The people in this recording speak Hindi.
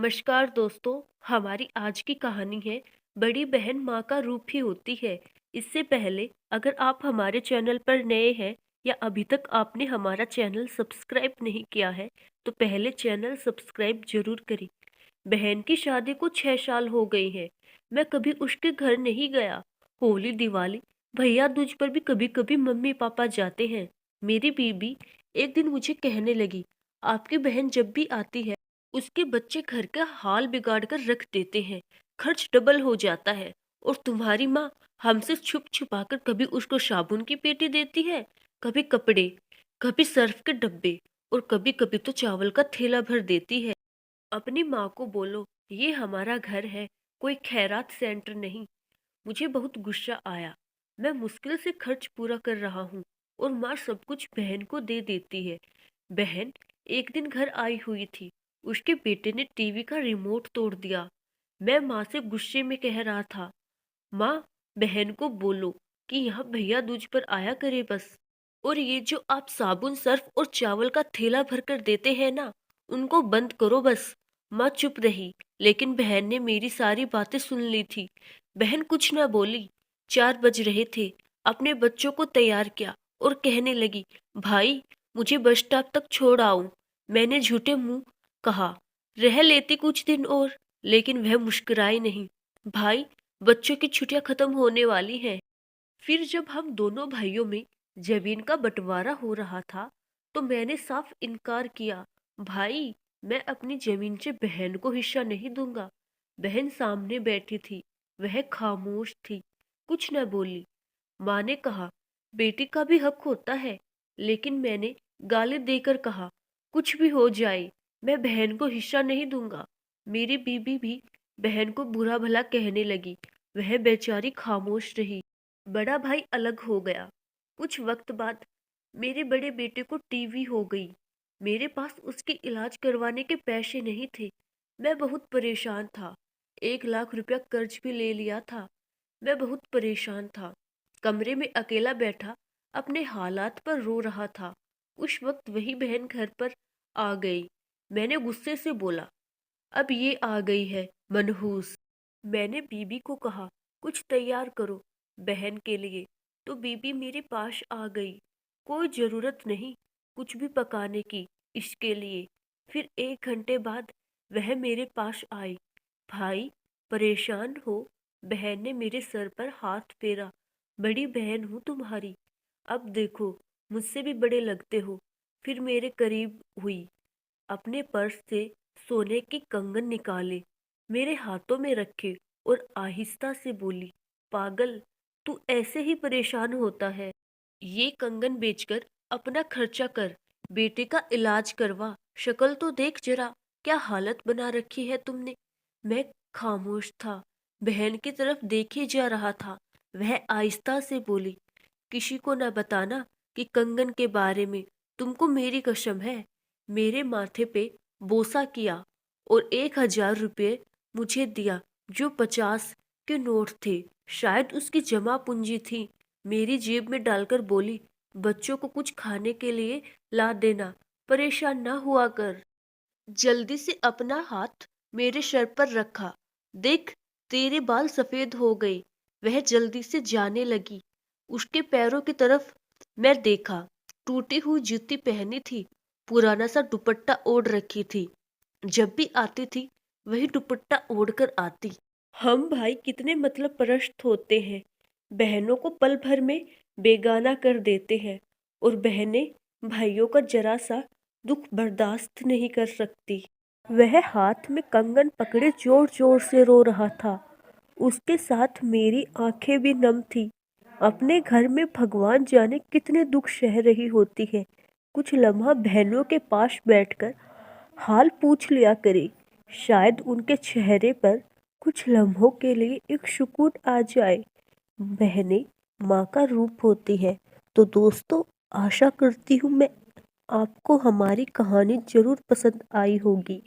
नमस्कार दोस्तों, हमारी आज की कहानी है बड़ी बहन माँ का रूप ही होती है। इससे पहले अगर आप हमारे चैनल पर नए हैं या अभी तक आपने हमारा चैनल सब्सक्राइब नहीं किया है, तो पहले चैनल सब्सक्राइब जरूर करें। बहन की शादी को 6 साल हो गए हैं। मैं कभी उसके घर नहीं गया। होली दिवाली भैया दूज पर भी कभी कभी मम्मी पापा जाते हैं। मेरी बीबी एक दिन मुझे कहने लगी, आपकी बहन जब भी आती है उसके बच्चे घर का हाल बिगाड़ कर रख देते हैं, खर्च डबल हो जाता है। और तुम्हारी माँ हमसे छुप छुपा कर कभी उसको साबुन की पेटी देती है, कभी कपड़े, कभी सर्फ के डब्बे, और कभी कभी तो चावल का थैला भर देती है। अपनी माँ को बोलो ये हमारा घर है, कोई खैरात सेंटर नहीं। मुझे बहुत गुस्सा आया। मैं मुश्किल से खर्च पूरा कर रहा हूँ और माँ सब कुछ बहन को दे देती है। बहन एक दिन घर आई हुई थी। उसके बेटे ने टीवी का रिमोट तोड़ दिया। मैं माँ से गुस्से में कह रहा था, माँ बहन को बोलो कि यहाँ भैया दूज पर आया करे बस। और ये जो आप साबुन सर्फ और चावल का थैला भर कर देते हैं ना, उनको बंद करो बस। माँ चुप रही, लेकिन बहन ने मेरी सारी बातें सुन ली थी। बहन कुछ ना बोली। 4 बज रहे थे। अपने बच्चों को तैयार किया और कहने लगी, भाई मुझे बस स्टॉप तक छोड़ आओ। मैंने झूठे मुंह कहा, रह लेती कुछ दिन और, लेकिन वह मुस्कुराई नहीं। भाई बच्चों की छुट्टियां खत्म होने वाली हैं। फिर जब हम दोनों भाइयों में जमीन का बंटवारा हो रहा था, तो मैंने साफ इनकार किया, भाई मैं अपनी जमीन से बहन को हिस्सा नहीं दूंगा। बहन सामने बैठी थी। वह खामोश थी, कुछ न बोली। माँ ने कहा, बेटी का भी हक होता है। लेकिन मैंने गाली देकर कहा, कुछ भी हो जाए मैं बहन को हिस्सा नहीं दूंगा। मेरी बीबी भी बहन को बुरा भला कहने लगी। वह बेचारी खामोश रही। बड़ा भाई अलग हो गया। कुछ वक्त बाद मेरे बड़े बेटे को टीवी हो गई। मेरे पास उसके इलाज करवाने के पैसे नहीं थे। मैं बहुत परेशान था। 1 लाख रुपया कर्ज भी ले लिया था। मैं बहुत परेशान था। कमरे में अकेला बैठा अपने हालात पर रो रहा था। उस वक्त वही बहन घर पर आ गई। मैंने गुस्से से बोला, अब ये आ गई है मनहूस। मैंने बीबी को कहा, कुछ तैयार करो बहन के लिए। तो बीबी मेरे पास आ गई। कोई जरूरत नहीं कुछ भी पकाने की इसके लिए। फिर 1 घंटे बाद वह मेरे पास आई। भाई परेशान हो? बहन ने मेरे सर पर हाथ फेरा। बड़ी बहन हूँ तुम्हारी, अब देखो मुझसे भी बड़े लगते हो। फिर मेरे करीब हुई, अपने पर्स से सोने के कंगन निकाले, मेरे हाथों में रखे और आहिस्ता से बोली, पागल तू ऐसे ही परेशान होता है? ये कंगन बेचकर अपना खर्चा कर, बेटे का इलाज करवा। शक्ल तो देख जरा, क्या हालत बना रखी है तुमने। मैं खामोश था, बहन की तरफ देखे जा रहा था। वह आहिस्ता से बोली, किसी को न बताना कि कंगन के बारे में, तुमको मेरी कसम है। मेरे माथे पे बोसा किया और 1,000 रुपये मुझे दिया, जो 50 के नोट थे। शायद उसकी जमा पूंजी थी। मेरी जेब में डालकर बोली, बच्चों को कुछ खाने के लिए ला देना, परेशान ना हुआ कर। जल्दी से अपना हाथ मेरे सर पर रखा, देख तेरे बाल सफेद हो गए। वह जल्दी से जाने लगी। उसके पैरों की तरफ मैं देखा। टूटी हुई जूती पहनी थी, पुराना सा दुपट्टा ओढ़ रखी थी। जब भी आती थी वही दुपट्टा ओढ़ कर आती। हम भाई कितने मतलब परस्त होते हैं। बहनों को पल भर में बेगाना कर देते हैं, और बहनें भाइयों का जरा सा दुख बर्दाश्त नहीं कर सकती। वह हाथ में कंगन पकड़े जोर जोर से रो रहा था। उसके साथ मेरी आंखें भी नम थी। अपने घर में भगवान जाने कितने दुख सह रही होती है। कुछ लम्हा बहनों के पास बैठकर हाल पूछ लिया करे। शायद उनके चेहरे पर कुछ लम्हों के लिए एक सुकून आ जाए। बहनें माँ का रूप होती है। तो दोस्तों, आशा करती हूँ मैं आपको हमारी कहानी जरूर पसंद आई होगी।